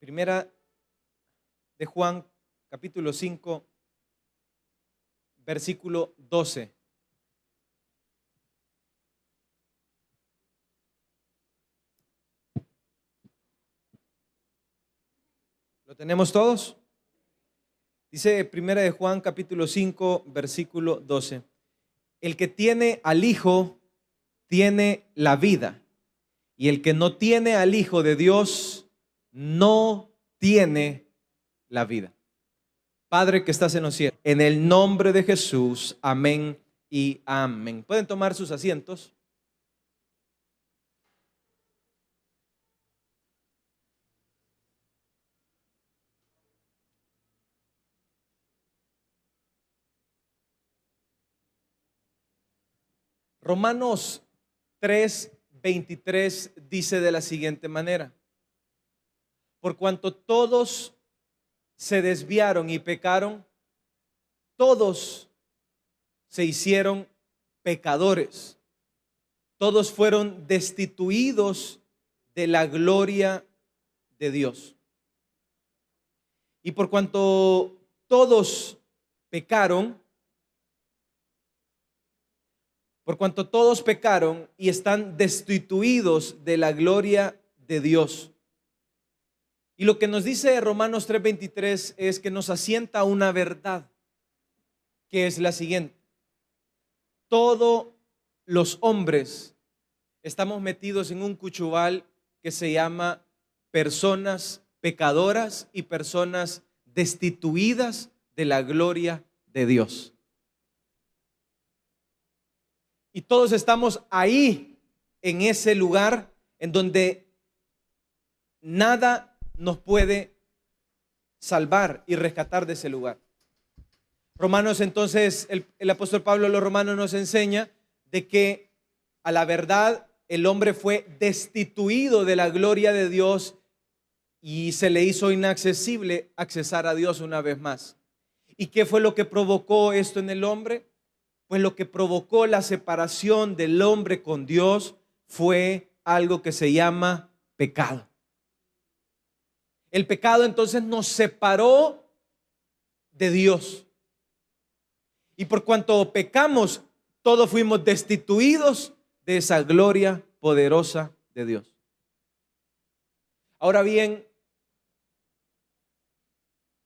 Primera de Juan, capítulo 5, versículo 12. ¿Lo tenemos todos? Dice Primera de Juan, capítulo 5, versículo 12. El que tiene al Hijo tiene la vida, y el que no tiene al Hijo de Dios no tiene la vida. Padre que estás en los cielos, en el nombre de Jesús, amén y amén. ¿Pueden tomar sus asientos? Romanos 3:23 dice de la siguiente manera: por cuanto todos se desviaron y pecaron, todos se hicieron pecadores, todos fueron destituidos de la gloria de Dios. Y por cuanto todos pecaron, y están destituidos de la gloria de Dios. Y lo que nos dice Romanos 3:23 es que nos asienta una verdad, que es la siguiente: todos los hombres estamos metidos en un cuchubal que se llama personas pecadoras y personas destituidas de la gloria de Dios. Y todos estamos ahí, en ese lugar en donde nada nos puede salvar y rescatar de ese lugar. Romanos, entonces, el apóstol Pablo a los romanos nos enseña de que a la verdad el hombre fue destituido de la gloria de Dios y se le hizo inaccesible accesar a Dios una vez más. ¿Y qué fue lo que provocó esto en el hombre? Pues lo que provocó la separación del hombre con Dios fue algo que se llama pecado. El pecado entonces nos separó de Dios. Y por cuanto pecamos, todos fuimos destituidos de esa gloria poderosa de Dios. Ahora bien,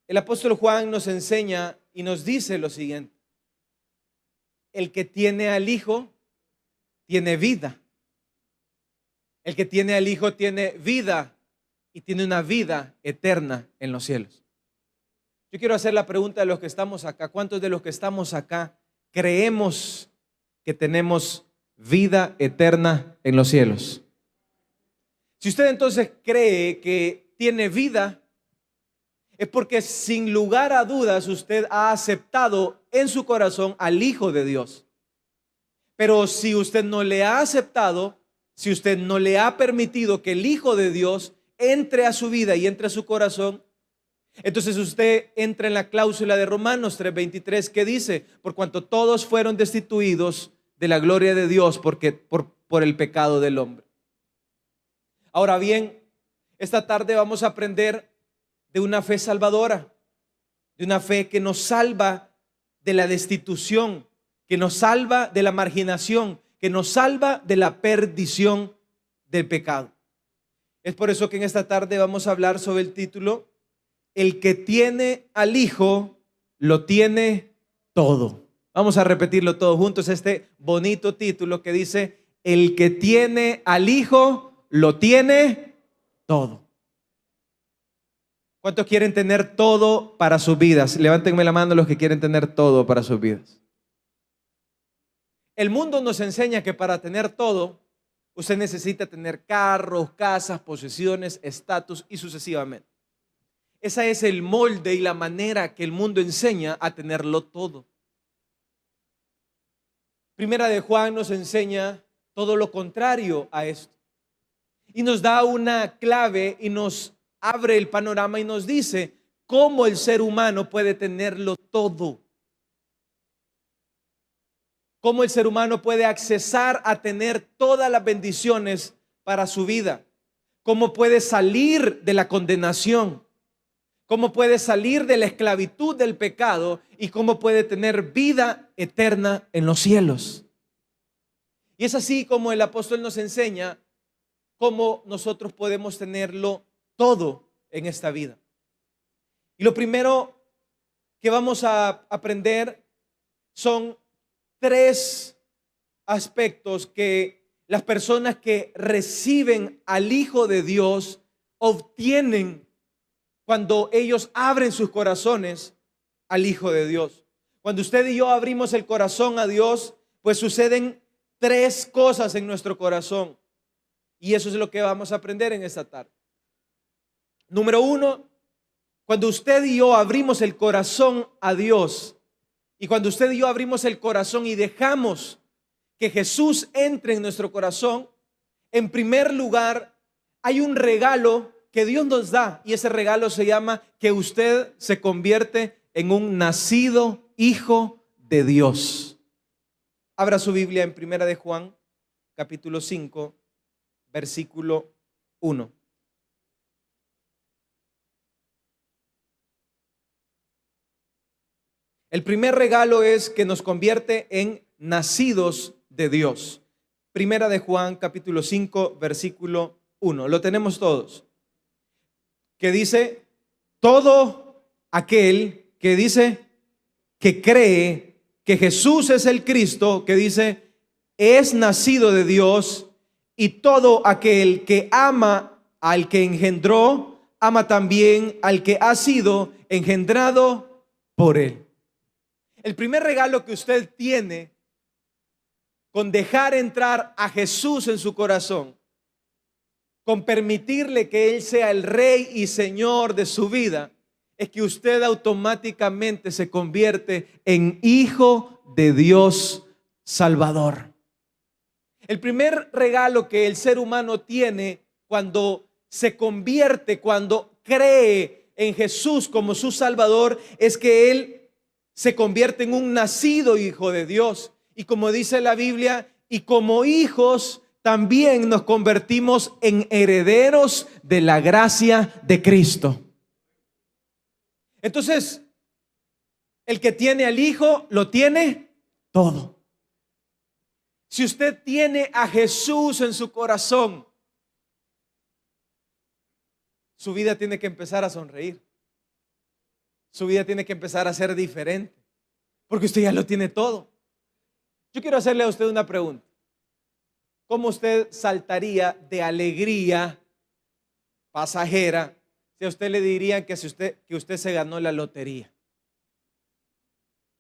el apóstol Juan nos enseña y nos dice lo siguiente: el que tiene al Hijo tiene vida. El que tiene al Hijo tiene vida y tiene una vida eterna en los cielos. Yo quiero hacer la pregunta de los que estamos acá: ¿cuántos de los que estamos acá creemos que tenemos vida eterna en los cielos? Si usted entonces cree que tiene vida, es porque sin lugar a dudas usted ha aceptado en su corazón al Hijo de Dios. Pero si usted no le ha aceptado, si usted no le ha permitido que el Hijo de Dios entre a su vida y entre a su corazón, entonces usted entra en la cláusula de Romanos 3:23 que dice: por cuanto todos fueron destituidos de la gloria de Dios por el pecado del hombre. Ahora bien, esta tarde vamos a aprender de una fe salvadora, de una fe que nos salva de la destitución, que nos salva de la marginación, que nos salva de la perdición del pecado. Es por eso que en esta tarde vamos a hablar sobre el título: el que tiene al Hijo lo tiene todo. Vamos a repetirlo todos juntos, este bonito título que dice: el que tiene al Hijo lo tiene todo. ¿Cuántos quieren tener todo para sus vidas? Levántenme la mano los que quieren tener todo para sus vidas. El mundo nos enseña que para tener todo, usted necesita tener carros, casas, posesiones, estatus y sucesivamente. Ese es el molde y la manera que el mundo enseña a tenerlo todo. Primera de Juan nos enseña todo lo contrario a esto. Y nos da una clave y nos abre el panorama y nos dice cómo el ser humano puede tenerlo todo. Cómo el ser humano puede accesar a tener todas las bendiciones para su vida. cómo puede salir de la condenación, cómo puede salir de la esclavitud del pecado y cómo puede tener vida eterna en los cielos. Y es así como el apóstol nos enseña cómo nosotros podemos tenerlo todo en esta vida. Y lo primero que vamos a aprender son 3 aspectos que las personas que reciben al Hijo de Dios obtienen cuando ellos abren sus corazones al Hijo de Dios. Cuando usted y yo abrimos el corazón a Dios, pues suceden 3 cosas en nuestro corazón. Y eso es lo que vamos a aprender en esta tarde. Número 1, cuando usted y yo abrimos el corazón a Dios, y cuando usted y yo abrimos el corazón y dejamos que Jesús entre en nuestro corazón, en primer lugar, hay un regalo que Dios nos da, y ese regalo se llama que usted se convierte en un nacido hijo de Dios. Abra su Biblia en Primera de Juan, capítulo 5, versículo 1. El primer regalo es que nos convierte en nacidos de Dios. Primera de Juan, capítulo 5, versículo 1. Lo tenemos todos. Que dice, todo aquel que dice que cree que Jesús es el Cristo, que dice, es nacido de Dios, y todo aquel que ama al que engendró, ama también al que ha sido engendrado por él. El primer regalo que usted tiene con dejar entrar a Jesús en su corazón, con permitirle que Él sea el Rey y Señor de su vida, es que usted automáticamente se convierte en hijo de Dios Salvador. El primer regalo que el ser humano tiene cuando se convierte, cuando cree en Jesús como su Salvador, es que Él se convierte en un nacido hijo de Dios. Y como dice la Biblia, y como hijos también nos convertimos en herederos de la gracia de Cristo. Entonces, el que tiene al Hijo lo tiene todo. Si usted tiene a Jesús en su corazón, su vida tiene que empezar a sonreír. Su vida tiene que empezar a ser diferente, porque usted ya lo tiene todo. Yo quiero hacerle a usted una pregunta. ¿Cómo usted saltaría de alegría pasajera si a usted le dirían que usted se ganó la lotería?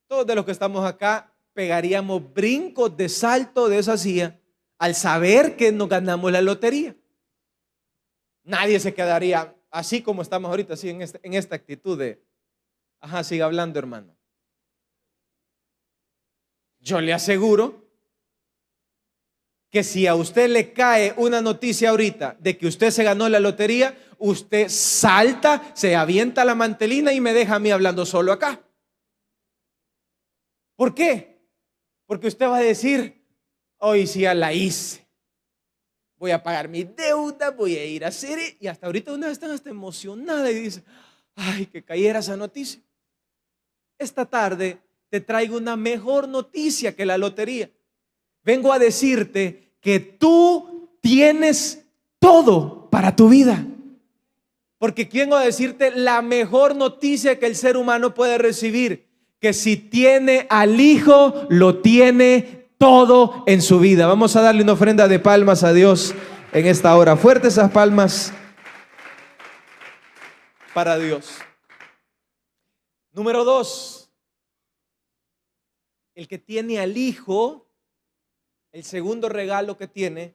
Todos de los que estamos acá pegaríamos brincos de salto de esa silla al saber que nos ganamos la lotería. Nadie se quedaría así como estamos ahorita, así en esta actitud de, siga hablando, hermano. Yo le aseguro que si a usted le cae una noticia ahorita de que usted se ganó la lotería, usted salta, se avienta la mantelina y me deja a mí hablando solo acá. ¿Por qué? Porque usted va a decir, hoy sí ya la hice. Voy a pagar mi deuda, voy a ir a hacer, y hasta ahorita una vez está hasta emocionada y dice, ay, que cayera esa noticia. Esta tarde te traigo una mejor noticia que la lotería. Vengo a decirte que tú tienes todo para tu vida. Porque vengo a decirte la mejor noticia que el ser humano puede recibir, que si tiene al Hijo, lo tiene todo en su vida. Vamos a darle una ofrenda de palmas a Dios en esta hora. Fuertes esas palmas para Dios. Número 2. El que tiene al Hijo, el segundo regalo que tiene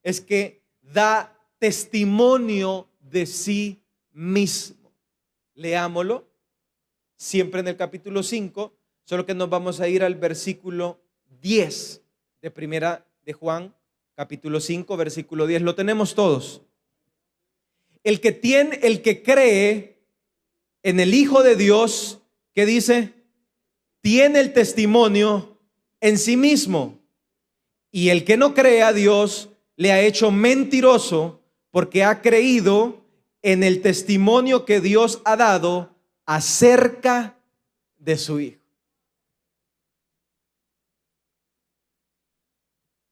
es que da testimonio de sí mismo. Leámoslo siempre en el capítulo 5, solo que nos vamos a ir al versículo 10 de Primera de Juan, capítulo 5, versículo 10. Lo tenemos todos. El que cree en el Hijo de Dios, ¿qué dice? Tiene el testimonio en sí mismo. Y el que no cree a Dios le ha hecho mentiroso, porque ha creído en el testimonio que Dios ha dado acerca de su Hijo.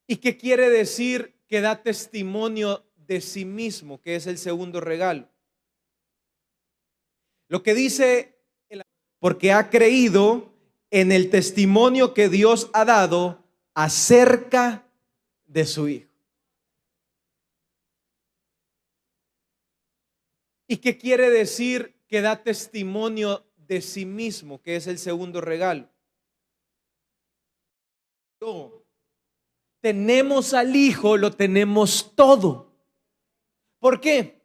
¿Y qué quiere decir que da testimonio de sí mismo, que es el segundo regalo? Lo que dice, porque ha creído en el testimonio que Dios ha dado acerca de su Hijo. ¿Y qué quiere decir que da testimonio de sí mismo, que es el segundo regalo? Tenemos al Hijo, lo tenemos todo. ¿Por qué?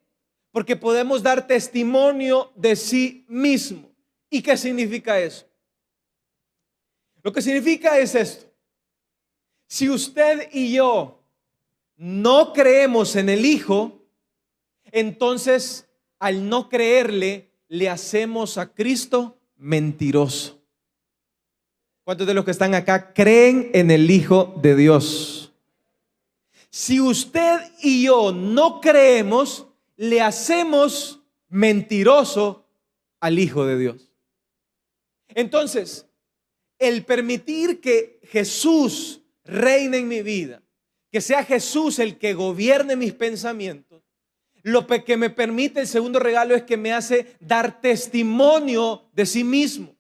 Porque podemos dar testimonio de sí mismo. ¿Y qué significa eso? Lo que significa es esto. Si usted y yo no creemos en el Hijo, entonces al no creerle, le hacemos a Cristo mentiroso. ¿Cuántos de los que están acá creen en el Hijo de Dios? Si usted y yo no creemos, le hacemos mentiroso al Hijo de Dios. Entonces, el permitir que Jesús reine en mi vida, que sea Jesús el que gobierne mis pensamientos, lo que me permite el segundo regalo es que me hace dar testimonio de sí mismo.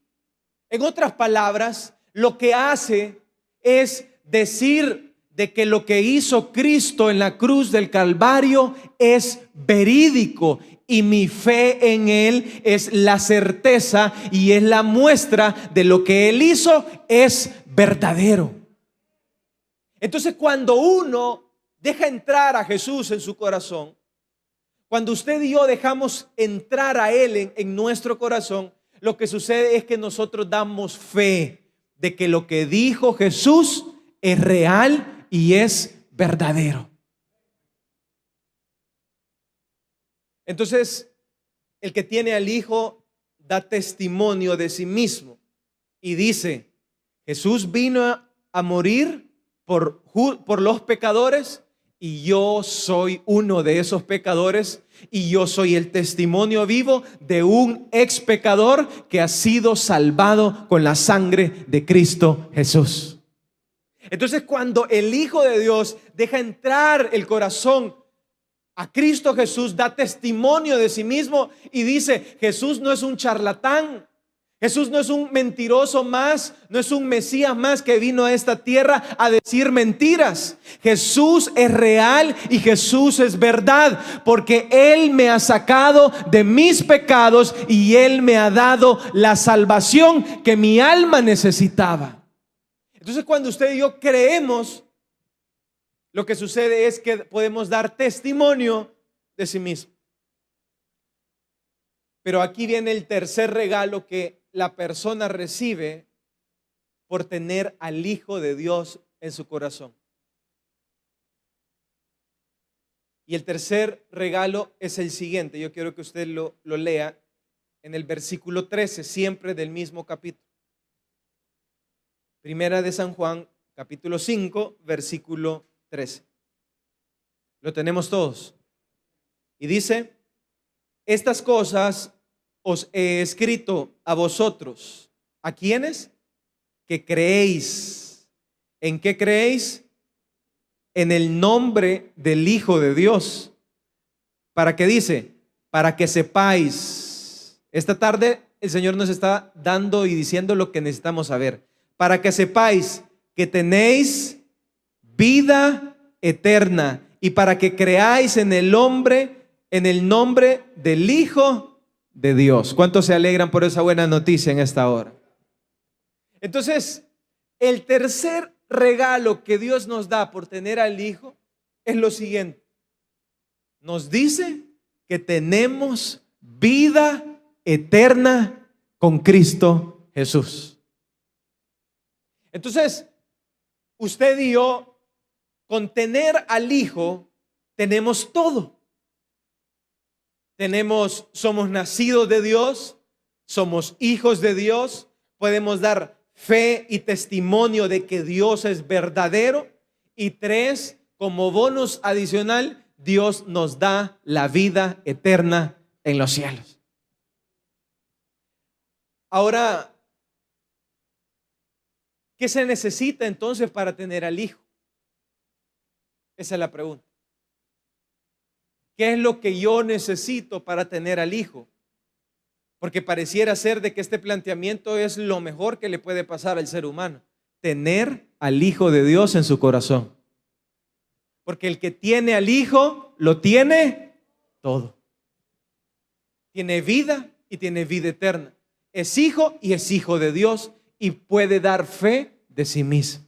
En otras palabras, lo que hace es decir de que lo que hizo Cristo en la cruz del Calvario es verídico y mi fe en Él es la certeza y es la muestra de lo que Él hizo es verdadero. Entonces, cuando uno deja entrar a Jesús en su corazón, cuando usted y yo dejamos entrar a Él en nuestro corazón, lo que sucede es que nosotros damos fe de que lo que dijo Jesús es real y es verdadero. Entonces, el que tiene al Hijo da testimonio de sí mismo y dice: Jesús vino a morir por los pecadores y yo soy uno de esos pecadores y yo soy el testimonio vivo de un ex pecador que ha sido salvado con la sangre de Cristo Jesús. Entonces, cuando el Hijo de Dios deja entrar el corazón a Cristo Jesús, da testimonio de sí mismo y dice: Jesús no es un charlatán, Jesús no es un mentiroso más, no es un Mesías más que vino a esta tierra a decir mentiras. Jesús es real y Jesús es verdad, porque Él me ha sacado de mis pecados y Él me ha dado la salvación que mi alma necesitaba. Entonces, cuando usted y yo creemos, lo que sucede es que podemos dar testimonio de sí mismo. Pero aquí viene el tercer regalo que la persona recibe por tener al Hijo de Dios en su corazón. Y el tercer regalo es el siguiente. Yo quiero que usted lo lea en el versículo 13, siempre del mismo capítulo. Primera de San Juan, capítulo 5, versículo 13. Lo tenemos todos. Y dice: estas cosas os he escrito a vosotros. ¿A quiénes? Que creéis. ¿En qué creéis? En el nombre del Hijo de Dios. ¿Para qué dice? Para que sepáis. Esta tarde el Señor nos está dando y diciendo lo que necesitamos saber. Para que sepáis que tenéis vida eterna y para que creáis en el nombre del Hijo de Dios. ¿Cuántos se alegran por esa buena noticia en esta hora? Entonces, el tercer regalo que Dios nos da por tener al Hijo es lo siguiente. Nos dice que tenemos vida eterna con Cristo Jesús. Entonces, usted y yo, con tener al Hijo, tenemos todo. Somos nacidos de Dios, somos hijos de Dios, podemos dar fe y testimonio de que Dios es verdadero. Y 3, como bonus adicional, Dios nos da la vida eterna en los cielos. Ahora, ¿qué se necesita entonces para tener al Hijo? Esa es la pregunta. ¿Qué es lo que yo necesito para tener al Hijo? Porque pareciera ser de que este planteamiento es lo mejor que le puede pasar al ser humano. Tener al Hijo de Dios en su corazón. Porque el que tiene al Hijo, lo tiene todo. Tiene vida y tiene vida eterna. Es hijo y es hijo de Dios y puede dar fe de sí mismo.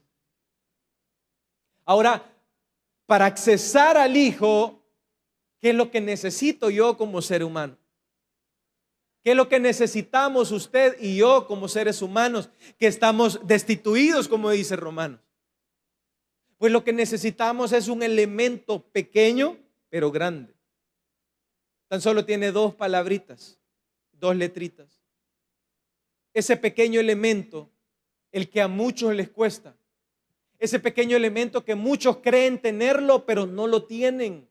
Ahora, para accesar al Hijo, ¿qué es lo que necesito yo como ser humano? ¿Qué es lo que necesitamos usted y yo como seres humanos que estamos destituidos, como dice Romanos? Pues lo que necesitamos es un elemento pequeño, pero grande. Tan solo tiene dos palabritas, dos letritas. Ese pequeño elemento, el que a muchos les cuesta. Ese pequeño elemento que muchos creen tenerlo, pero no lo tienen.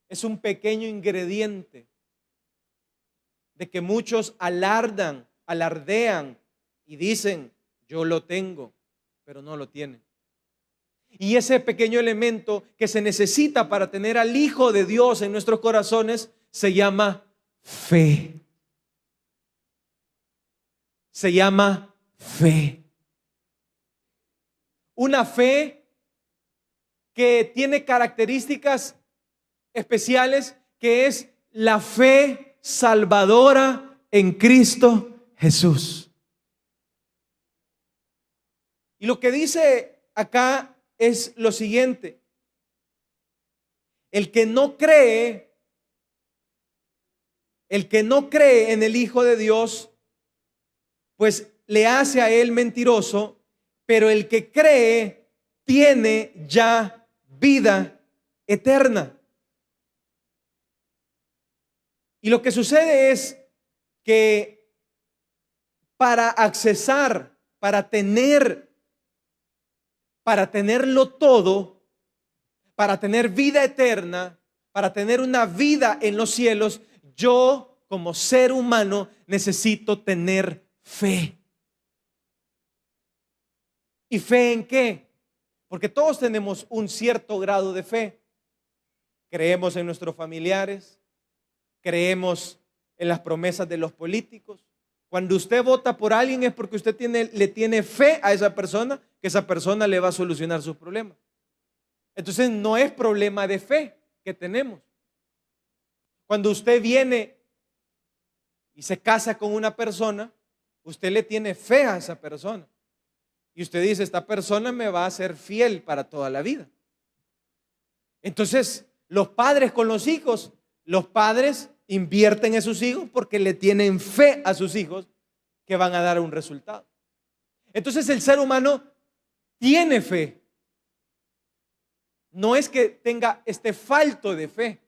Es un pequeño ingrediente de que muchos alardean y dicen, yo lo tengo, pero no lo tienen. Y ese pequeño elemento que se necesita para tener al Hijo de Dios en nuestros corazones se llama fe. Se llama fe. Una fe que tiene características especiales, que es la fe salvadora en Cristo Jesús. Y lo que dice acá es lo siguiente: el que no cree en el Hijo de Dios, pues le hace a él mentiroso, pero el que cree tiene ya vida eterna. Y lo que sucede es que para accesar, para tenerlo todo, para tener vida eterna, para tener una vida en los cielos, yo como ser humano necesito tener fe. ¿Y fe en qué? Porque todos tenemos un cierto grado de fe. Creemos en nuestros familiares, creemos en las promesas de los políticos. Cuando usted vota por alguien es porque usted le tiene fe a esa persona, que esa persona le va a solucionar sus problemas. Entonces no es problema de fe que tenemos. Cuando usted viene y se casa con una persona, usted le tiene fe a esa persona. Y usted dice, esta persona me va a ser fiel para toda la vida. Entonces, los padres con los hijos, los padres invierten en sus hijos porque le tienen fe a sus hijos que van a dar un resultado. Entonces, el ser humano tiene fe. No es que esté falto de fe.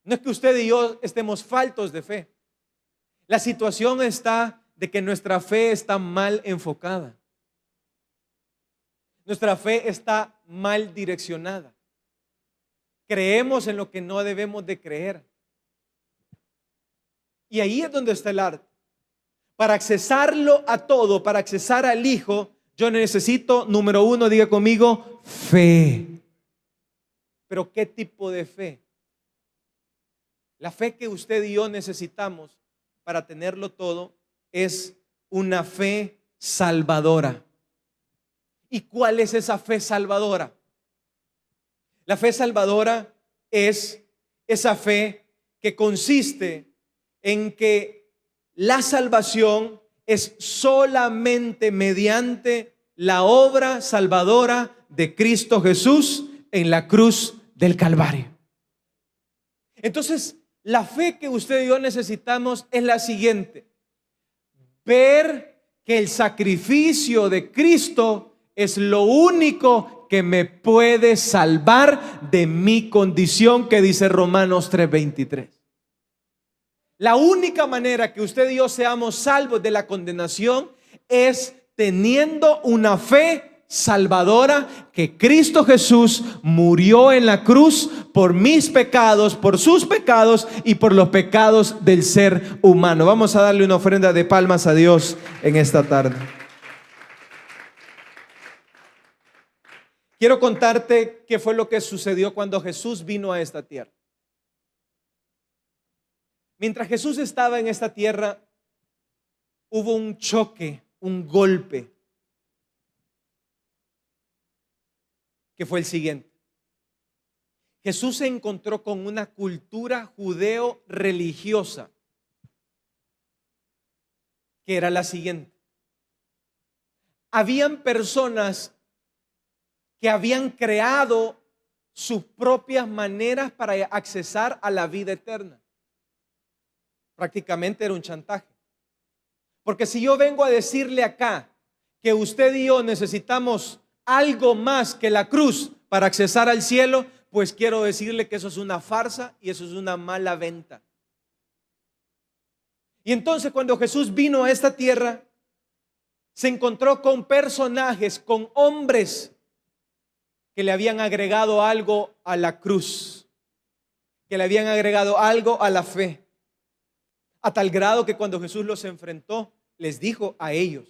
No es que usted y yo estemos faltos de fe. La situación está de que nuestra fe está mal enfocada. Nuestra fe está mal direccionada. Creemos en lo que no debemos de creer. Y ahí es donde está el arte. Para accesarlo a todo, para accesar al Hijo, yo necesito, número uno, diga conmigo, fe. Pero ¿qué tipo de fe? La fe que usted y yo necesitamos para tenerlo todo es una fe salvadora. ¿Y cuál es esa fe salvadora? La fe salvadora es esa fe que consiste en que la salvación es solamente mediante la obra salvadora de Cristo Jesús en la cruz del Calvario. Entonces, la fe que usted y yo necesitamos es la siguiente: ver que el sacrificio de Cristo es lo único que me puede salvar de mi condición, que dice Romanos 3:23. La única manera que usted y yo seamos salvos de la condenación es teniendo una fe salvadora, que Cristo Jesús murió en la cruz por mis pecados, por sus pecados y por los pecados del ser humano. Vamos a darle una ofrenda de palmas a Dios en esta tarde. Quiero contarte qué fue lo que sucedió cuando Jesús vino a esta tierra. Mientras Jesús estaba en esta tierra, hubo un choque, un golpe, que fue el siguiente. Jesús se encontró con una cultura judeo-religiosa que era la siguiente. Habían personas que habían creado sus propias maneras para accesar a la vida eterna. Prácticamente era un chantaje. Porque si yo vengo a decirle acá que usted y yo necesitamos algo más que la cruz para accesar al cielo, pues quiero decirle que eso es una farsa y eso es una mala venta. Y entonces cuando Jesús vino a esta tierra, se encontró con personajes, con hombres que le habían agregado algo a la cruz, que le habían agregado algo a la fe, a tal grado que cuando Jesús los enfrentó, les dijo a ellos,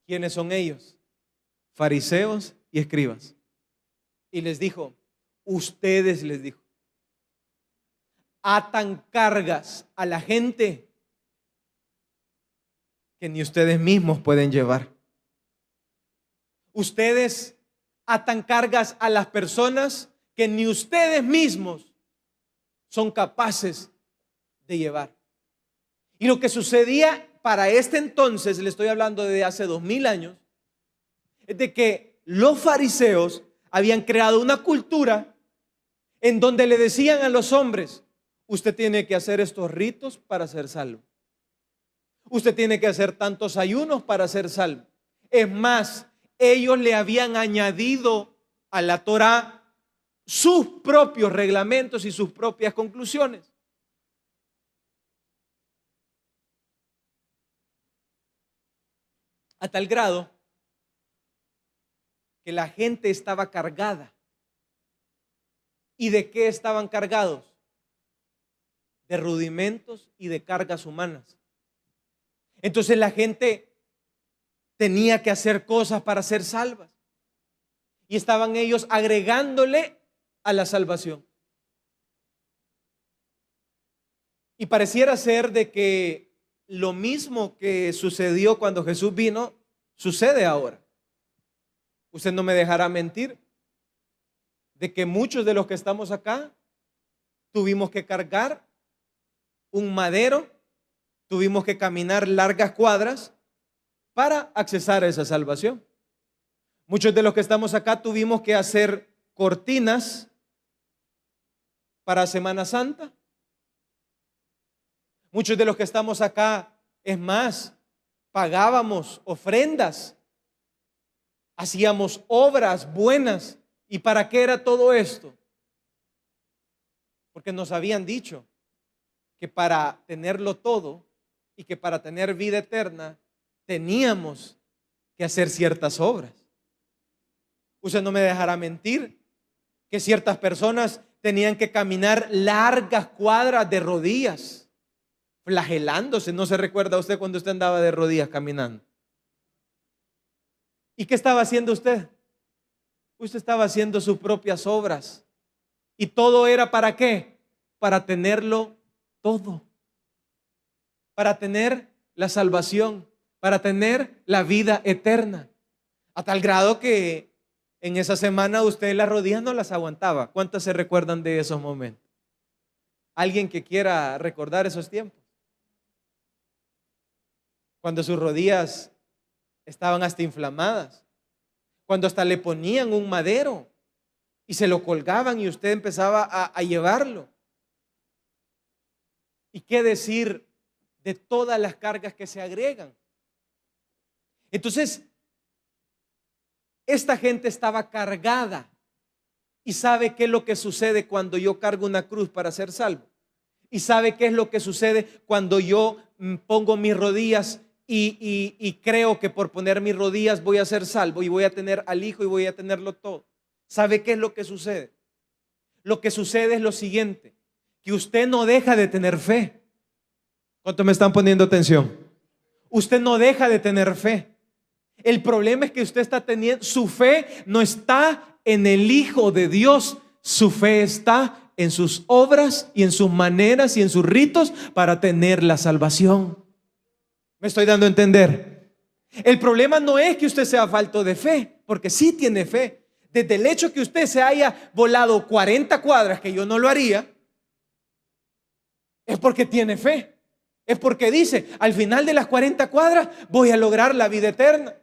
¿quiénes son ellos? Fariseos y escribas. Y les dijo, ustedes, les dijo, atan cargas a la gente que ni ustedes mismos pueden llevar. Ustedes atan cargas a las personas que ni ustedes mismos son capaces de llevar. Y lo que sucedía para este entonces, le estoy hablando de hace 2000 años, es de que los fariseos habían creado una cultura en donde le decían a los hombres, usted tiene que hacer estos ritos para ser salvo. Usted tiene que hacer tantos ayunos para ser salvo. Es más, ellos le habían añadido a la Torá sus propios reglamentos y sus propias conclusiones. A tal grado que la gente estaba cargada. ¿Y de qué estaban cargados? De rudimentos y de cargas humanas. Entonces la gente tenía que hacer cosas para ser salvas. Y estaban ellos agregándole a la salvación. Y pareciera ser de que lo mismo que sucedió cuando Jesús vino, sucede ahora. Usted no me dejará mentir de que muchos de los que estamos acá tuvimos que cargar un madero, tuvimos que caminar largas cuadras para accesar a esa salvación. Muchos de los que estamos acá tuvimos que hacer cortinas para Semana Santa. Muchos de los que estamos acá, es más, pagábamos ofrendas, hacíamos obras buenas. ¿Y para qué era todo esto? Porque nos habían dicho que para tenerlo todo y que para tener vida eterna teníamos que hacer ciertas obras. Usted no me dejará mentir que ciertas personas tenían que caminar largas cuadras de rodillas, flagelándose. ¿No se recuerda usted cuando usted andaba de rodillas caminando? ¿Y qué estaba haciendo usted? Usted estaba haciendo sus propias obras. ¿Y todo era para qué? Para tenerlo todo. Para tener la salvación, para tener la vida eterna. A tal grado que en esa semana usted las rodillas no las aguantaba. ¿Cuántos se recuerdan de esos momentos? ¿Alguien que quiera recordar esos tiempos? Cuando sus rodillas estaban hasta inflamadas. Cuando hasta le ponían un madero y se lo colgaban y usted empezaba a llevarlo. ¿Y qué decir de todas las cargas que se agregan? Entonces, esta gente estaba cargada. ¿Y sabe qué es lo que sucede cuando yo cargo una cruz para ser salvo? ¿Y sabe qué es lo que sucede cuando yo pongo mis rodillas y creo que por poner mis rodillas voy a ser salvo y voy a tener al Hijo y voy a tenerlo todo. ¿Sabe qué es lo que sucede? Lo que sucede es lo siguiente, que usted no deja de tener fe. ¿Cuántos me están poniendo atención? Usted no deja de tener fe. El problema es que usted está teniendo, su fe no está en el Hijo de Dios, su fe está en sus obras y en sus maneras y en sus ritos para tener la salvación. ¿Me estoy dando a entender? El problema no es que usted sea falto de fe, porque sí tiene fe. Desde el hecho que usted se haya volado 40 cuadras, que yo no lo haría, es porque tiene fe. Es porque dice, al final de las 40 cuadras voy a lograr la vida eterna.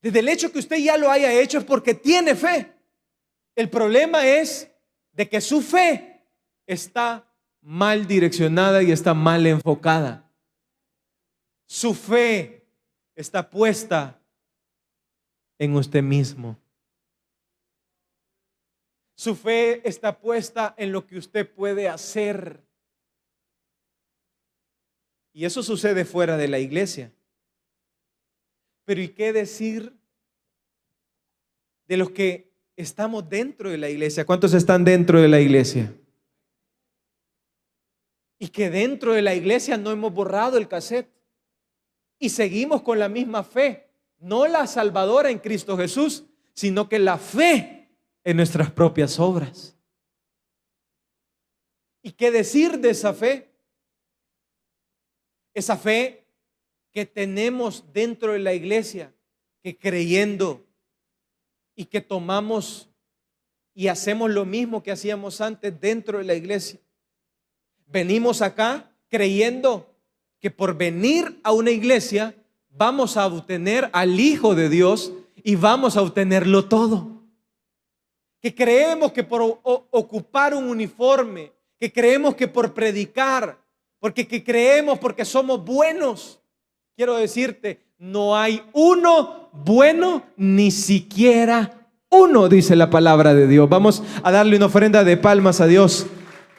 Desde el hecho que usted ya lo haya hecho es porque tiene fe. El problema es de que su fe está mal direccionada y está mal enfocada. Su fe está puesta en usted mismo. Su fe está puesta en lo que usted puede hacer. Y eso sucede fuera de la iglesia. Pero ¿y qué decir de los que estamos dentro de la iglesia? ¿Cuántos están dentro de la iglesia? Y que dentro de la iglesia no hemos borrado el cassette y seguimos con la misma fe, no la salvadora en Cristo Jesús, sino que la fe en nuestras propias obras. ¿Y qué decir de esa fe? Esa fe que tenemos dentro de la iglesia, que creyendo y que tomamos y hacemos lo mismo que hacíamos antes dentro de la iglesia. Venimos acá creyendo que por venir a una iglesia vamos a obtener al Hijo de Dios y vamos a obtenerlo todo. Que creemos que por ocupar un uniforme, que creemos que por predicar, que creemos porque somos buenos. Quiero decirte, no hay uno bueno, ni siquiera uno, dice la palabra de Dios. Vamos a darle una ofrenda de palmas a Dios.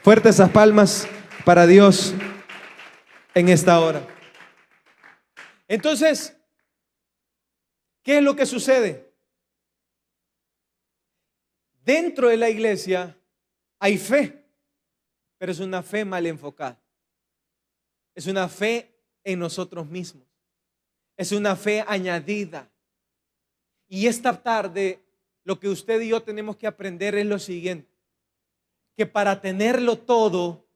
Fuertes esas palmas para Dios en esta hora. Entonces, ¿qué es lo que sucede? Dentro de la iglesia hay fe, pero es una fe mal enfocada. Es una fe en nosotros mismos. Es una fe añadida. Y esta tarde lo que usted y yo tenemos que aprender es lo siguiente: que para tenerlo todo,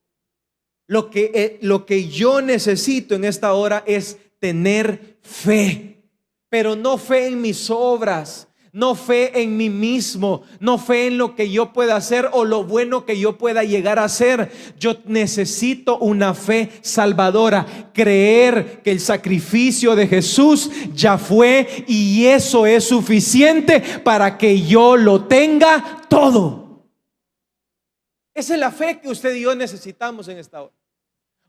lo que yo necesito en esta hora es tener fe, pero no fe en mis obras, no fe en mí mismo, no fe en lo que yo pueda hacer o lo bueno que yo pueda llegar a hacer. Yo necesito una fe salvadora, creer que el sacrificio de Jesús ya fue y eso es suficiente para que yo lo tenga todo. Esa es la fe que usted y yo necesitamos en esta hora.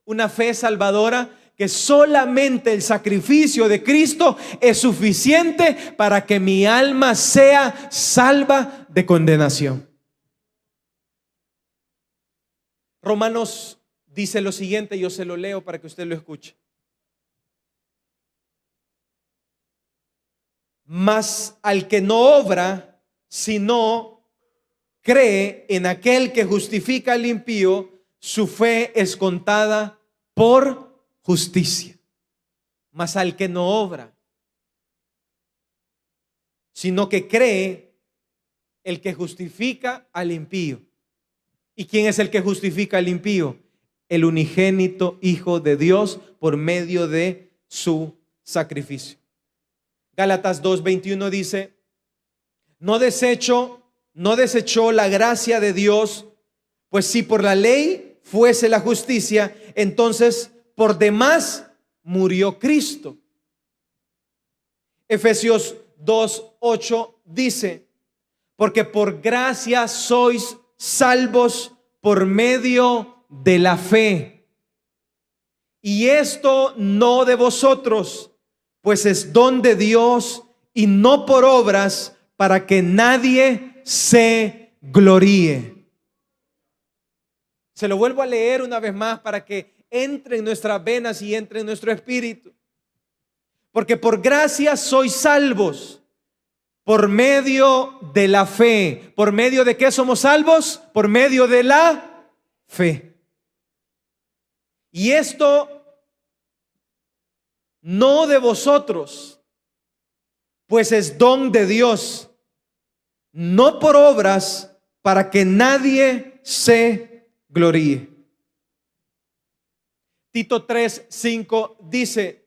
Una fe salvadora que solamente el sacrificio de Cristo es suficiente para que mi alma sea salva de condenación. Romanos dice lo siguiente, yo se lo leo para que usted lo escuche. Mas al que no obra, sino cree en aquel que justifica al impío, su fe es contada por justicia. Mas al que no obra, sino que cree, el que justifica al impío. ¿Y quién es el que justifica al impío? El unigénito Hijo de Dios por medio de su sacrificio. Gálatas 2:21 dice: no desechó la gracia de Dios, pues si por la ley fuese la justicia, entonces por demás murió Cristo. Efesios 2:8 dice: porque por gracia sois salvos por medio de la fe. Y esto no de vosotros, pues es don de Dios, y no por obras, para que nadie se gloríe. Se lo vuelvo a leer una vez más para que entre en nuestras venas y entre en nuestro espíritu. Porque por gracia sois salvos por medio de la fe. ¿Por medio de qué somos salvos? Por medio de la fe. Y esto no de vosotros, pues es don de Dios, no por obras, para que nadie se gloríe. Tito 3:5 dice: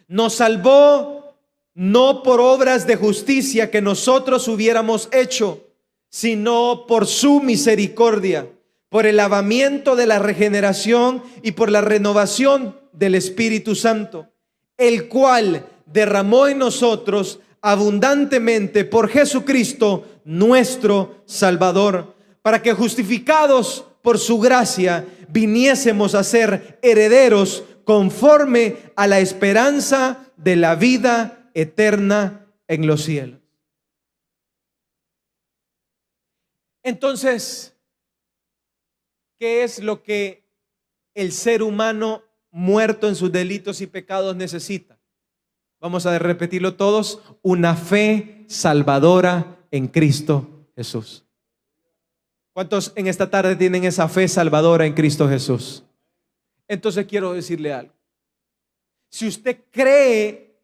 nos salvó no por obras de justicia que nosotros hubiéramos hecho, sino por su misericordia, por el lavamiento de la regeneración y por la renovación del Espíritu Santo, el cual derramó en nosotros abundantemente por Jesucristo nuestro Salvador, para que justificados por su gracia viniésemos a ser herederos conforme a la esperanza de la vida eterna en los cielos. Entonces, ¿qué es lo que el ser humano muerto en sus delitos y pecados necesita? Vamos a repetirlo todos: una fe salvadora en Cristo Jesús. ¿Cuántos en esta tarde tienen esa fe salvadora en Cristo Jesús? Entonces quiero decirle algo. Si usted cree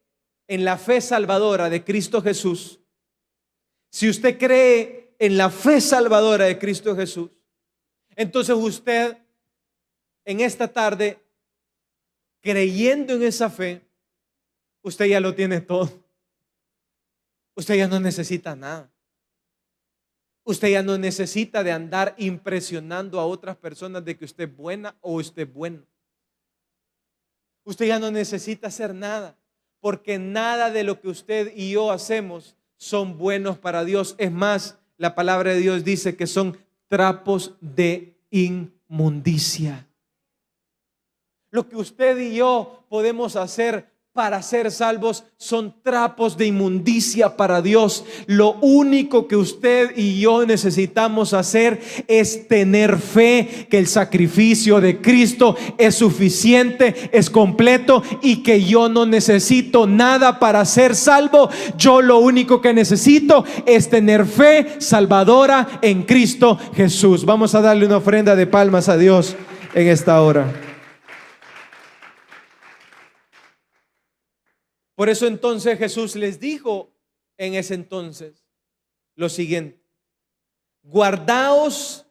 en la fe salvadora de Cristo Jesús, si usted cree en la fe salvadora de Cristo Jesús, entonces usted en esta tarde, creyendo en esa fe, usted ya lo tiene todo. Usted ya no necesita nada. Usted ya no necesita de andar impresionando a otras personas de que usted es buena o usted es bueno. Usted ya no necesita hacer nada, porque nada de lo que usted y yo hacemos son buenos para Dios. Es más, la palabra de Dios dice que son trapos de inmundicia. Lo que usted y yo podemos hacer para ser salvos son trapos de inmundicia para Dios. Lo único que usted y yo necesitamos hacer es tener fe que el sacrificio de Cristo es suficiente, es completo, y que yo no necesito nada para ser salvo. Yo lo único que necesito es tener fe salvadora en Cristo Jesús. Vamos a darle una ofrenda de palmas a Dios en esta hora. Por eso entonces Jesús les dijo en ese entonces lo siguiente: guardaos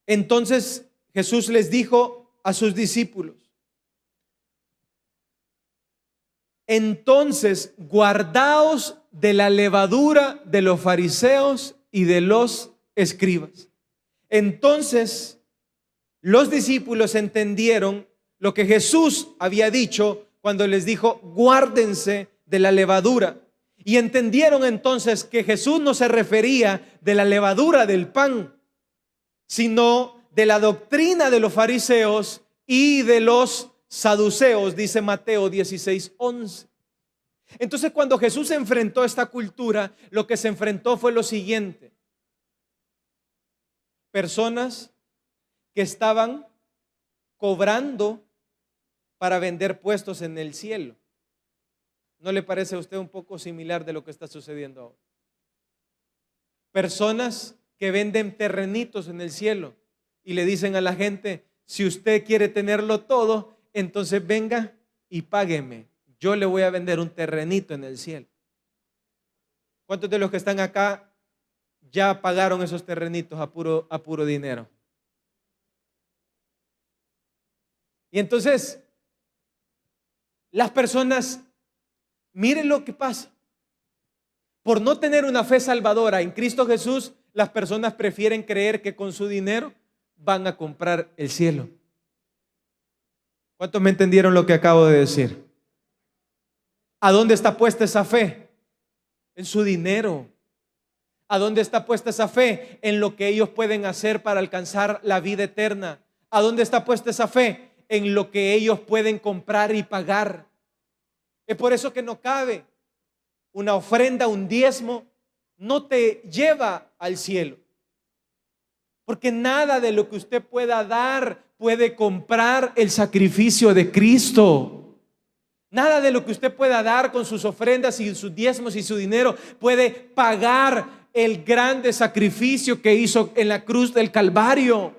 entonces Jesús les dijo a sus discípulos: entonces guardaos de la levadura de los fariseos y de los escribas. Entonces los discípulos entendieron lo que Jesús había dicho cuando les dijo: guárdense de la levadura. Y entendieron entonces que Jesús no se refería de la levadura del pan, sino de la doctrina de los fariseos y de los saduceos, dice Mateo 16:11. Entonces, cuando Jesús enfrentó esta cultura, lo que se enfrentó fue lo siguiente: personas que estaban cobrando para vender puestos en el cielo. ¿No le parece a usted un poco similar de lo que está sucediendo ahora? Personas que venden terrenitos en el cielo y le dicen a la gente: si usted quiere tenerlo todo, entonces venga y págueme. Yo le voy a vender un terrenito en el cielo. ¿Cuántos de los que están acá ya pagaron esos terrenitos a puro dinero? Y entonces las personas, miren lo que pasa. Por no tener una fe salvadora en Cristo Jesús, las personas prefieren creer que con su dinero van a comprar el cielo. ¿Cuántos me entendieron lo que acabo de decir? ¿A dónde está puesta esa fe? En su dinero. ¿A dónde está puesta esa fe? En lo que ellos pueden hacer para alcanzar la vida eterna. ¿A dónde está puesta esa fe? En lo que ellos pueden comprar y pagar. Es por eso que no cabe una ofrenda, un diezmo no te lleva al cielo. Porque nada de lo que usted pueda dar puede comprar el sacrificio de Cristo. Nada de lo que usted pueda dar con sus ofrendas y sus diezmos y su dinero puede pagar el grande sacrificio que hizo en la cruz del Calvario.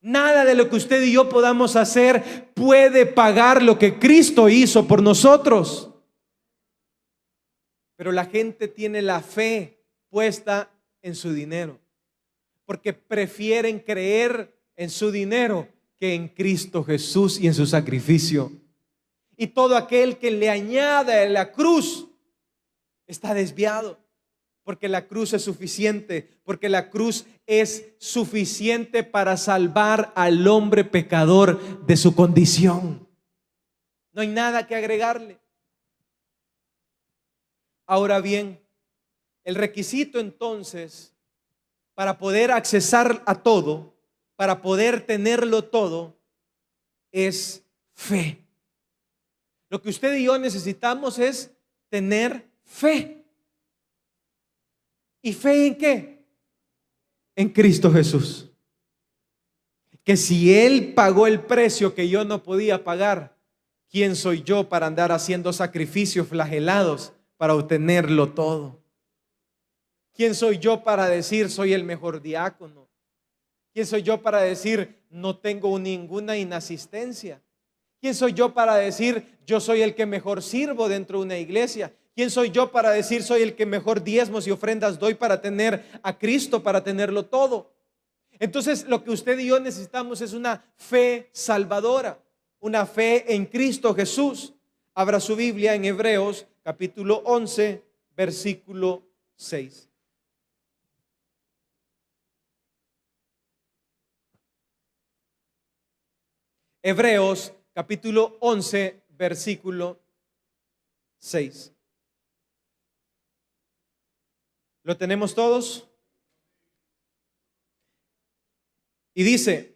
Nada de lo que usted y yo podamos hacer puede pagar lo que Cristo hizo por nosotros. Pero la gente tiene la fe puesta en su dinero, porque prefieren creer en su dinero que en Cristo Jesús y en su sacrificio. Y todo aquel que le añade la cruz está desviado, porque la cruz es suficiente, porque la cruz es suficiente para salvar al hombre pecador de su condición. No hay nada que agregarle. Ahora bien, el requisito entonces para poder accesar a todo, para poder tenerlo todo, es fe. Lo que usted y yo necesitamos es tener fe. ¿Y fe en qué? En Cristo Jesús. Que si Él pagó el precio que yo no podía pagar, ¿quién soy yo para andar haciendo sacrificios flagelados para obtenerlo todo? ¿Quién soy yo para decir soy el mejor diácono? ¿Quién soy yo para decir no tengo ninguna inasistencia? ¿Quién soy yo para decir yo soy el que mejor sirvo dentro de una iglesia? ¿Quién soy yo para decir soy el que mejor diezmos y ofrendas doy para tener a Cristo, para tenerlo todo? Entonces lo que usted y yo necesitamos es una fe salvadora, una fe en Cristo Jesús. Abra su Biblia en Hebreos capítulo 11, versículo 6. Hebreos capítulo 11, versículo 6. ¿Lo tenemos todos? Y dice,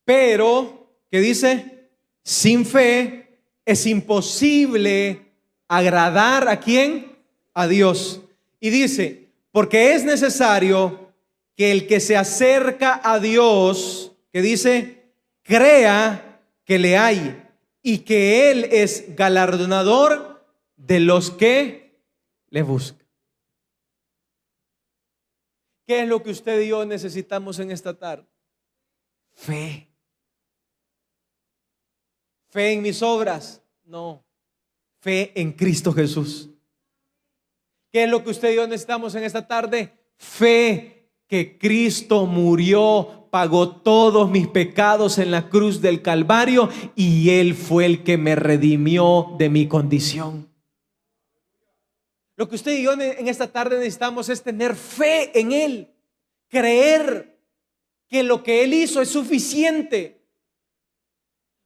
pero, ¿qué dice? Sin fe es imposible agradar ¿a quién? A Dios. Y dice, porque es necesario que el que se acerca a Dios, ¿qué dice? Crea que le hay y que Él es galardonador de los que le buscan. ¿Qué es lo que usted y yo necesitamos en esta tarde? Fe. ¿Fe en mis obras? No. Fe en Cristo Jesús. ¿Qué es lo que usted y yo necesitamos en esta tarde? Fe que Cristo murió, pagó todos mis pecados en la cruz del Calvario y Él fue el que me redimió de mi condición. Lo que usted y yo en esta tarde necesitamos es tener fe en Él, creer que lo que Él hizo es suficiente.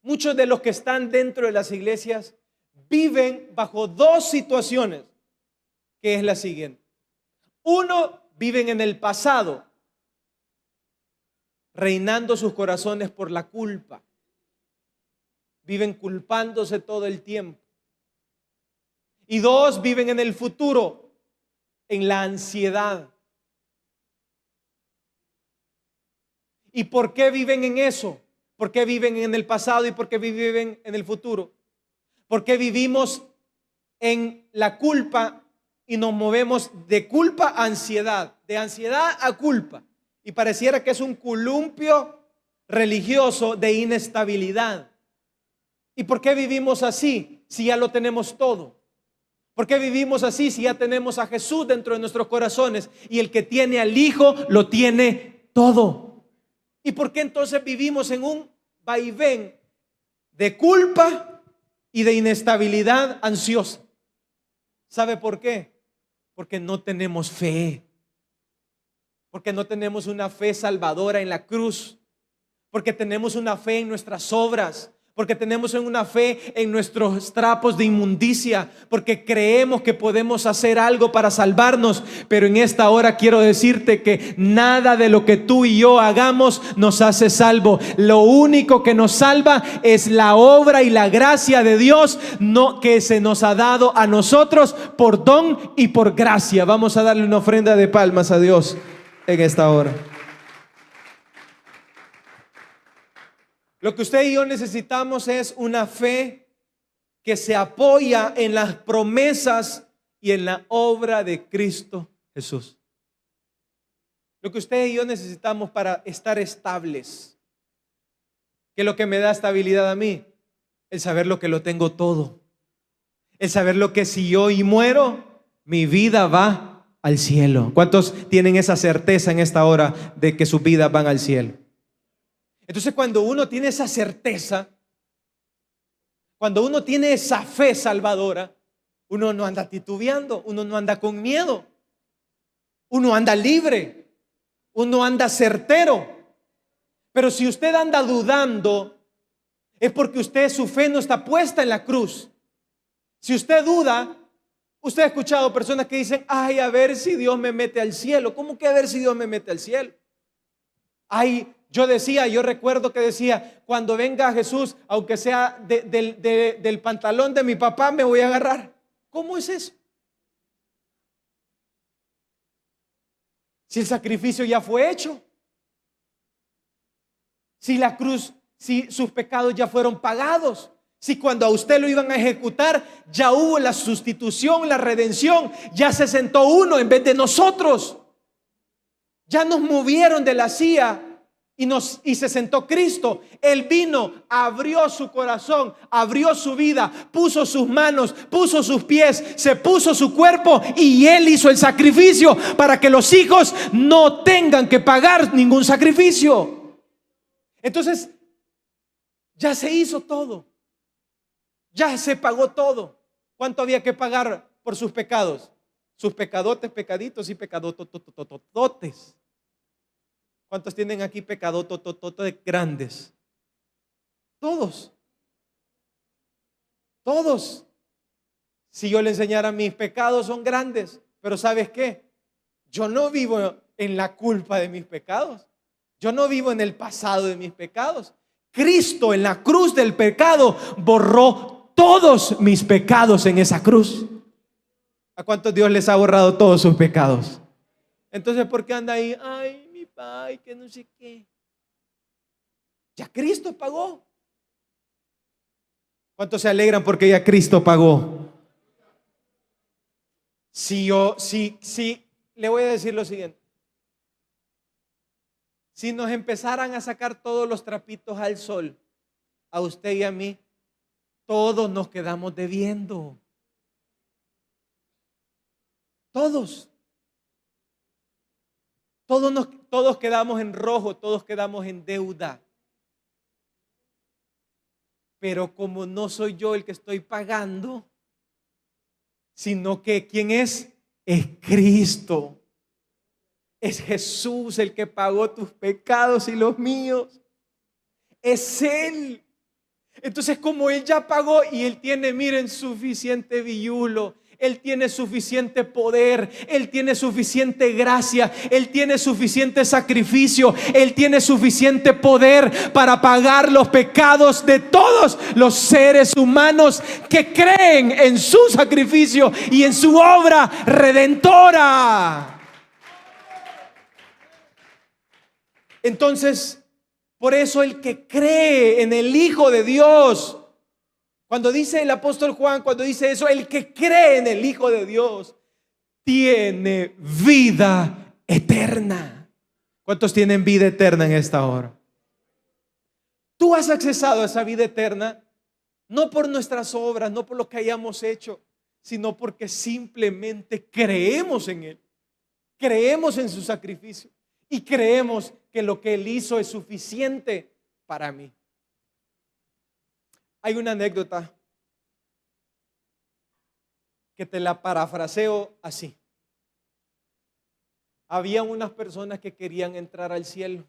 Muchos de los que están dentro de las iglesias viven bajo dos situaciones, que es la siguiente. Uno, viven en el pasado, reinando sus corazones por la culpa. Viven culpándose todo el tiempo. Y dos, viven en el futuro, en la ansiedad. ¿Y por qué viven en eso? ¿Por qué viven en el pasado y por qué viven en el futuro? Porque vivimos en la culpa y nos movemos de culpa a ansiedad, de ansiedad a culpa. Y pareciera que es un columpio religioso de inestabilidad. ¿Y por qué vivimos así si ya lo tenemos todo? ¿Por qué vivimos así si ya tenemos a Jesús dentro de nuestros corazones? Y el que tiene al Hijo lo tiene todo. ¿Y por qué entonces vivimos en un vaivén de culpa y de inestabilidad ansiosa? ¿Sabe por qué? Porque no tenemos fe. Porque no tenemos una fe salvadora en la cruz. Porque tenemos una fe en nuestras obras. porque tenemos una fe en nuestros trapos de inmundicia, porque creemos que podemos hacer algo para salvarnos. Pero en esta hora quiero decirte que nada de lo que tú y yo hagamos nos hace salvo. Lo único que nos salva es la obra y la gracia de Dios, no, que se nos ha dado a nosotros por don y por gracia. Vamos a darle una ofrenda de palmas a Dios en esta hora. Lo que usted y yo necesitamos es una fe que se apoya en las promesas y en la obra de Cristo Jesús. Lo que usted y yo necesitamos para estar estables. ¿Qué es lo que me da estabilidad a mí? El saber lo que lo tengo todo. El saber lo que si yo y muero, mi vida va al cielo. ¿Cuántos tienen esa certeza en esta hora de que sus vidas van al cielo? Entonces, cuando uno tiene esa certeza, cuando uno tiene esa fe salvadora, uno no anda titubeando, uno no anda con miedo, uno anda libre, uno anda certero. Pero si usted anda dudando, es porque su fe no está puesta en la cruz. Si usted duda, usted ha escuchado personas que dicen: ay, a ver si Dios me mete al cielo. ¿Cómo que a ver si Dios me mete al cielo? Ay, yo recuerdo que decía: cuando venga Jesús, aunque sea del pantalón de mi papá, me voy a agarrar. ¿Cómo es eso? Si el sacrificio ya fue hecho, si la cruz, si sus pecados ya fueron pagados, si cuando a usted lo iban a ejecutar ya hubo la sustitución, la redención, ya se sentó uno en vez de nosotros, ya nos movieron de la silla y se sentó Cristo. Él vino, abrió su corazón, abrió su vida, puso sus manos, puso sus pies, se puso su cuerpo, y Él hizo el sacrificio para que los hijos no tengan que pagar ningún sacrificio. Entonces, ya se hizo todo, ya se pagó todo. ¿Cuánto había que pagar por sus pecados? Sus pecadotes, pecaditos y pecadotototototes. ¿Cuántos tienen aquí pecadototototes grandes? Todos. Todos. Si yo le enseñara, mis pecados son grandes, pero ¿sabes qué? Yo no vivo en la culpa de mis pecados. Yo no vivo en el pasado de mis pecados. Cristo en la cruz del pecado borró todos mis pecados en esa cruz. ¿A cuántos Dios les ha borrado todos sus pecados? Entonces, ¿por qué anda ahí? Ay, mi pai, que no sé qué. Ya Cristo pagó. ¿Cuántos se alegran porque ya Cristo pagó? Si le voy a decir lo siguiente. Si nos empezaran a sacar todos los trapitos al sol, a usted y a mí, todos nos quedamos debiendo. Todos. Todos quedamos en rojo, todos quedamos en deuda. Pero como no soy yo el que estoy pagando, sino que ¿quién es? Es Cristo. Es Jesús el que pagó tus pecados y los míos. Es Él. Entonces, como Él ya pagó y Él tiene, miren, suficiente billulo, Él tiene suficiente poder, Él tiene suficiente gracia, Él tiene suficiente sacrificio, Él tiene suficiente poder para pagar los pecados de todos los seres humanos que creen en su sacrificio y en su obra redentora. Entonces, por eso el que cree en el Hijo de Dios, cuando dice el apóstol Juan, cuando dice eso, el que cree en el Hijo de Dios tiene vida eterna. ¿Cuántos tienen vida eterna en esta hora? Tú has accesado a esa vida eterna no por nuestras obras, no por lo que hayamos hecho, sino porque simplemente creemos en Él, creemos en su sacrificio y creemos que lo que Él hizo es suficiente para mí. Hay una anécdota que te la parafraseo así. Había unas personas que querían entrar al cielo.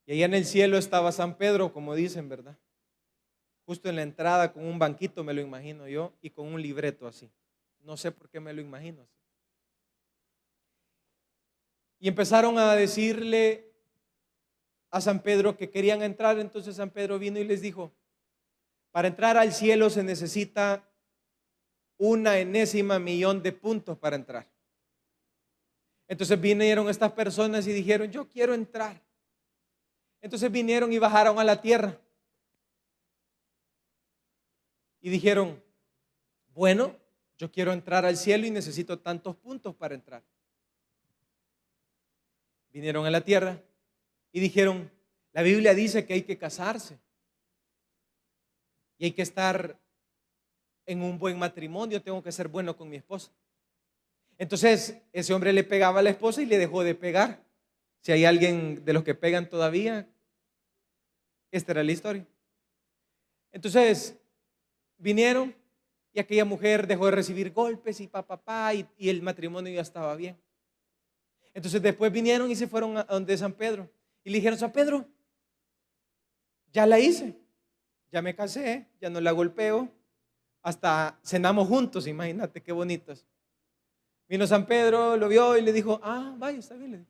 Y allá en el cielo estaba San Pedro, como dicen, ¿verdad? Justo en la entrada con un banquito, me lo imagino yo, y con un libreto así. No sé por qué me lo imagino así. Y empezaron a decirle a San Pedro que querían entrar. Entonces San Pedro vino y les dijo: para entrar al cielo se necesita 1/enésima millón de puntos para entrar. Entonces vinieron estas personas y dijeron: yo quiero entrar. Entonces vinieron y bajaron a la tierra y dijeron: bueno, yo quiero entrar al cielo y necesito tantos puntos para entrar. Vinieron a la tierra y dijeron: la Biblia dice que hay que casarse y hay que estar en un buen matrimonio, tengo que ser bueno con mi esposa. Entonces ese hombre le pegaba a la esposa y le dejó de pegar. Si hay alguien de los que pegan todavía, esta era la historia. Entonces vinieron y aquella mujer dejó de recibir golpes y y el matrimonio ya estaba bien. Entonces después vinieron y se fueron a donde San Pedro y le dijeron: San Pedro, ya la hice, ya me casé, ya no la golpeo, hasta cenamos juntos, imagínate qué bonitos. Vino San Pedro, lo vio y le dijo: vaya, está bien, le dijo.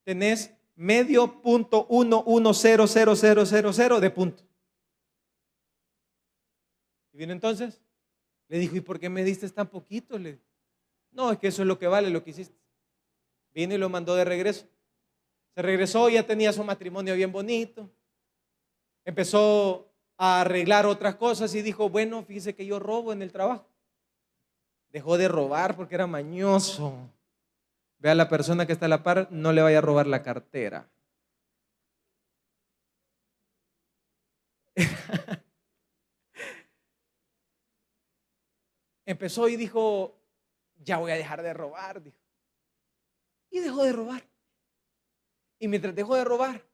Tenés medio punto 1100000 de punto. Y vino entonces, le dijo: ¿y por qué me diste tan poquito? Le dijo: no, es que eso es lo que vale lo que hiciste. Vino y lo mandó de regreso. Se regresó, ya tenía su matrimonio bien bonito. Empezó a arreglar otras cosas y dijo: bueno, fíjese que yo robo en el trabajo. Dejó de robar porque era mañoso. Ve a la persona que está a la par, no le vaya a robar la cartera. Empezó y dijo: ya voy a dejar de robar, dijo. Y dejó de robar. Y mientras dejó de robar,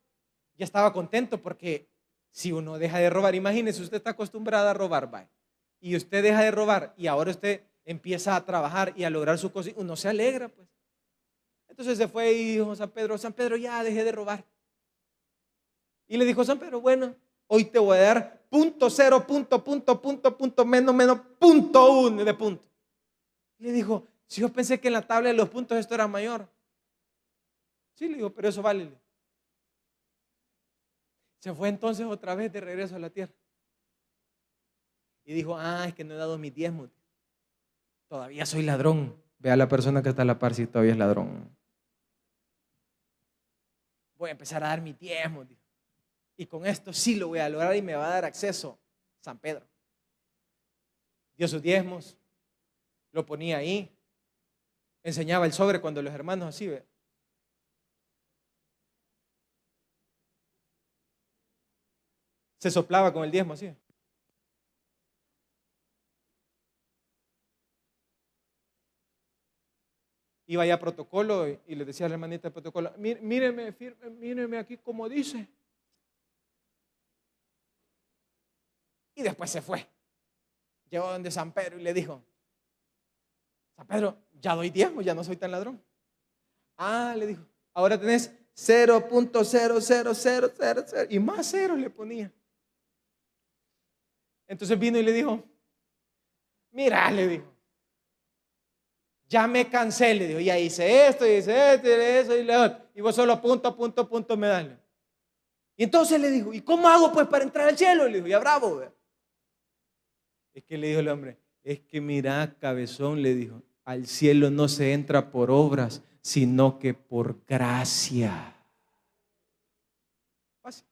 ya estaba contento, porque si uno deja de robar, imagínese, usted está acostumbrada a robar, ¿va? Y usted deja de robar y ahora usted empieza a trabajar y a lograr su cosa, uno se alegra, pues. Entonces se fue y dijo San Pedro: San Pedro, ya dejé de robar. Y le dijo San Pedro: bueno, hoy te voy a dar .0, menos, .1 de punto. Y le dijo: si yo pensé que en la tabla de los puntos esto era mayor. Sí, le digo, pero eso vale. Se fue entonces otra vez de regreso a la tierra. Y dijo: es que no he dado mis diezmos. Todavía soy ladrón. Ve a la persona que está a la par si todavía es ladrón. Voy a empezar a dar mis diezmos. Y con esto sí lo voy a lograr y me va a dar acceso San Pedro. Dio sus diezmos, lo ponía ahí, enseñaba el sobre cuando los hermanos así, ¿ve? Se soplaba con el diezmo así. Iba ya a protocolo y le decía a la hermanita de protocolo: míreme aquí como dice. Y después se fue. Llegó donde San Pedro y le dijo: San Pedro, ya doy diezmo, ya no soy tan ladrón. Le dijo: ahora tenés 0.00000 y más ceros le ponía. Entonces vino y le dijo: mira, le dijo, ya me cansé, le dijo, ya hice esto, eso y lo otro, y vos solo punto me das. Y entonces le dijo: ¿y cómo hago pues para entrar al cielo? Le dijo: ya bravo, ¿verdad? Es que le dijo el hombre: es que mira, cabezón, le dijo, al cielo no se entra por obras, sino que por gracia. Fácil.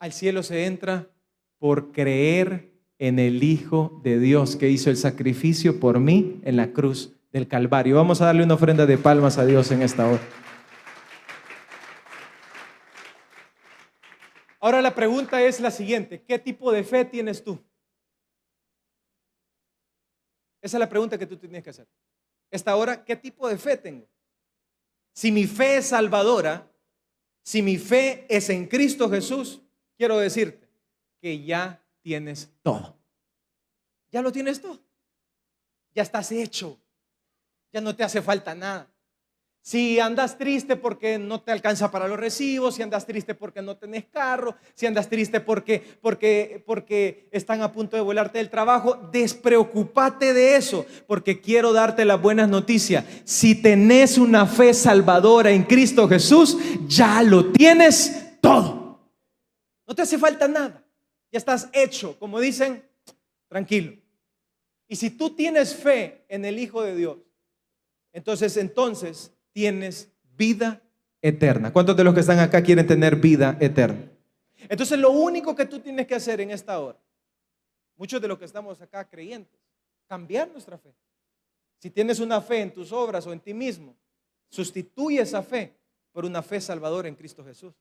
Al cielo se entra por creer en el Hijo de Dios que hizo el sacrificio por mí en la cruz del Calvario. Vamos a darle una ofrenda de palmas a Dios en esta hora. Ahora la pregunta es la siguiente: ¿qué tipo de fe tienes tú? Esa es la pregunta que tú tienes que hacer. Esta hora, ¿qué tipo de fe tengo? Si mi fe es salvadora, si mi fe es en Cristo Jesús, quiero decirte que ya tienes todo. Ya lo tienes todo. Ya estás hecho. Ya no te hace falta nada. Si andas triste porque no te alcanza para los recibos, si andas triste porque no tenés carro, si andas triste porque están a punto de volarte del trabajo, despreocúpate de eso, porque quiero darte las buenas noticias. Si tenés una fe salvadora en Cristo Jesús, ya lo tienes todo. No te hace falta nada. Ya estás hecho, como dicen, tranquilo. Y si tú tienes fe en el Hijo de Dios, entonces tienes vida eterna. ¿Cuántos de los que están acá quieren tener vida eterna? Entonces lo único que tú tienes que hacer en esta hora, muchos de los que estamos acá creyentes, cambiar nuestra fe. Si tienes una fe en tus obras o en ti mismo, sustituye esa fe por una fe salvadora en Cristo Jesús.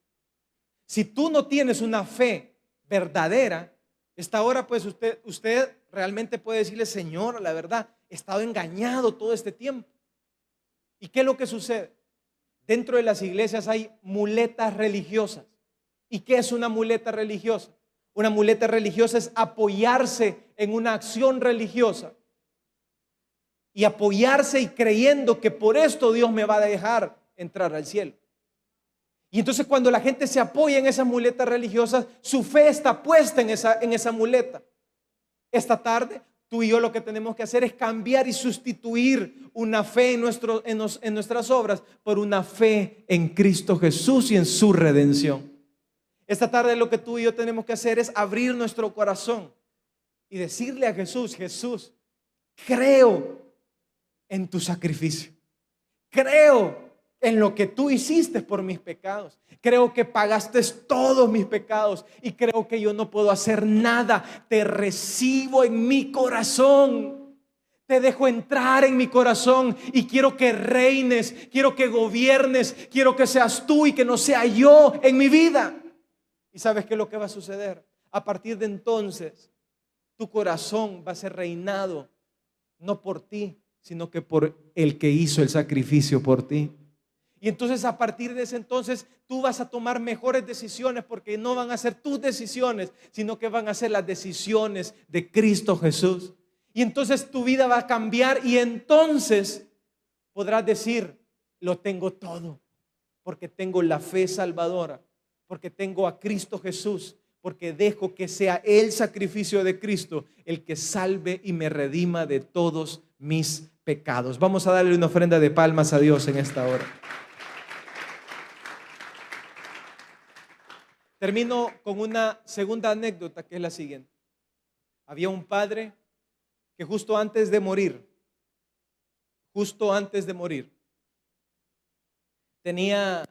Si tú no tienes una fe verdadera, esta hora pues usted realmente puede decirle: Señor, la verdad, he estado engañado todo este tiempo. ¿Y qué es lo que sucede? Dentro de las iglesias hay muletas religiosas. ¿Y qué es una muleta religiosa? Una muleta religiosa es apoyarse en una acción religiosa y apoyarse y creyendo que por esto Dios me va a dejar entrar al cielo. Y entonces cuando la gente se apoya en esas muletas religiosas, su fe está puesta en esa muleta. Esta tarde tú y yo lo que tenemos que hacer es cambiar y sustituir una fe en nuestras obras por una fe en Cristo Jesús y en su redención. Esta tarde lo que tú y yo tenemos que hacer es abrir nuestro corazón y decirle a Jesús: Jesús, creo en tu sacrificio. Creo en lo que tú hiciste por mis pecados. Creo que pagaste todos mis pecados y creo que yo no puedo hacer nada. Te recibo en mi corazón. Te dejo entrar en mi corazón y quiero que reines, quiero que gobiernes, quiero que seas tú y que no sea yo en mi vida. ¿Y sabes qué es lo que va a suceder? A partir de entonces, tu corazón va a ser reinado no por ti, sino que por el que hizo el sacrificio por ti. Y entonces a partir de ese entonces tú vas a tomar mejores decisiones, porque no van a ser tus decisiones, sino que van a ser las decisiones de Cristo Jesús. Y entonces tu vida va a cambiar y entonces podrás decir: lo tengo todo, porque tengo la fe salvadora, porque tengo a Cristo Jesús, porque dejo que sea el sacrificio de Cristo el que salve y me redima de todos mis pecados. Vamos a darle una ofrenda de palmas a Dios en esta hora. Termino con una segunda anécdota, que es la siguiente. Había un padre que justo antes de morir, tenía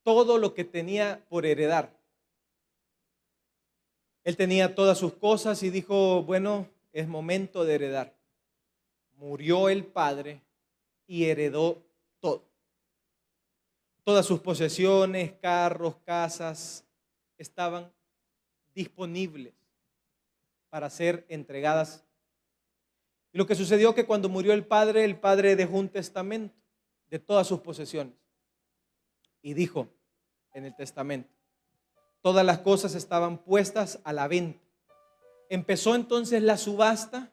todo lo que tenía por heredar. Él tenía todas sus cosas y dijo: bueno, es momento de heredar. Murió el padre y heredó todo. Todas sus posesiones, carros, casas, estaban disponibles para ser entregadas. Y lo que sucedió que cuando murió el padre dejó un testamento de todas sus posesiones. Y dijo en el testamento: todas las cosas estaban puestas a la venta. Empezó entonces la subasta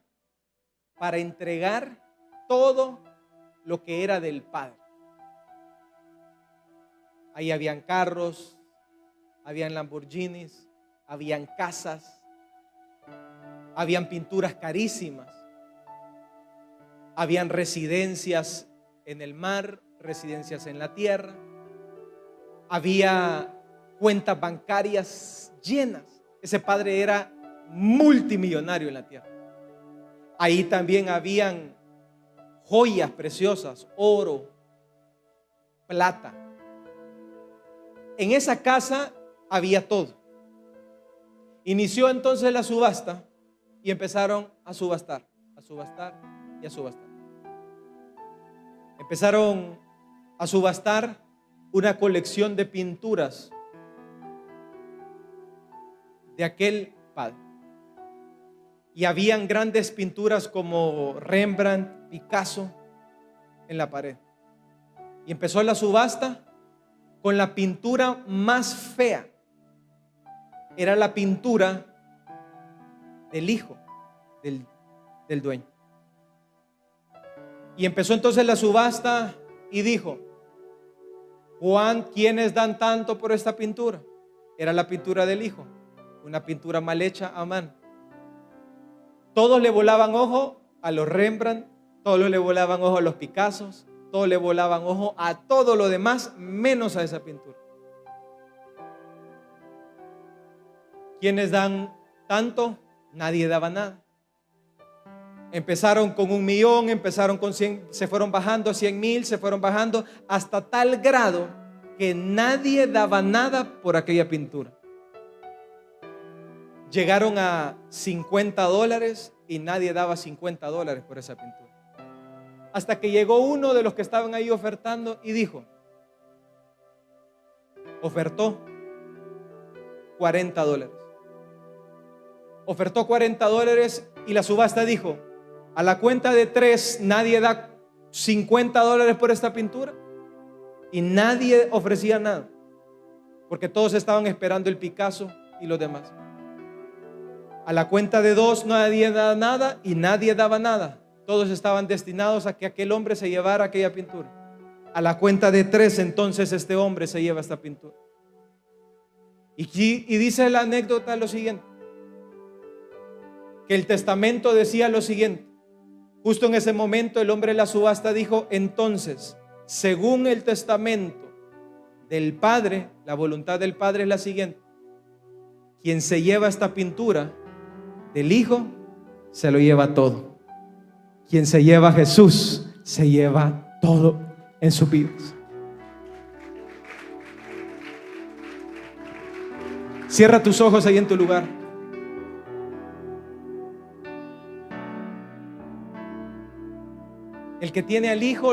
para entregar todo lo que era del padre. Ahí habían carros, habían Lamborghinis, habían casas, habían pinturas carísimas, habían residencias en el mar, residencias en la tierra, había cuentas bancarias llenas. Ese padre era multimillonario en la tierra. Ahí también habían joyas preciosas, oro, plata. En esa casa había todo. Inició entonces la subasta y empezaron a subastar y a subastar. Empezaron a subastar una colección de pinturas de aquel padre. Y habían grandes pinturas como Rembrandt, Picasso en la pared. Y empezó la subasta con la pintura más fea. Era la pintura del hijo del dueño. Y empezó entonces la subasta y dijo: ¿Quiénes dan tanto por esta pintura? Era la pintura del hijo, una pintura mal hecha a mano. Todos le volaban ojo a los Rembrandt, todos le volaban ojo a los Picassos, todos le volaban ojo a todo lo demás, menos a esa pintura. ¿Quiénes dan tanto? Nadie daba nada. Empezaron con 1 millón, empezaron con 100, se fueron bajando a 100,000, se fueron bajando hasta tal grado que nadie daba nada por aquella pintura. Llegaron a $50 y nadie daba $50 por esa pintura. Hasta que llegó uno de los que estaban ahí ofertando y dijo, ofertó $40. Ofertó $40 y la subasta dijo, a la cuenta de 3 nadie da $50 por esta pintura. Y nadie ofrecía nada, porque todos estaban esperando el Picasso y los demás. A la cuenta de 2 nadie daba nada y nadie daba nada. Todos estaban destinados a que aquel hombre se llevara aquella pintura. A la cuenta de 3 entonces este hombre se lleva esta pintura. Y dice la anécdota lo siguiente, que el testamento decía lo siguiente. Justo en ese momento el hombre de la subasta dijo, entonces, según el testamento del Padre, la voluntad del Padre es la siguiente: quien se lleva esta pintura del Hijo, se lo lleva todo. Quien se lleva a Jesús, se lleva todo en sus vidas. Cierra tus ojos ahí en tu lugar. El que tiene al Hijo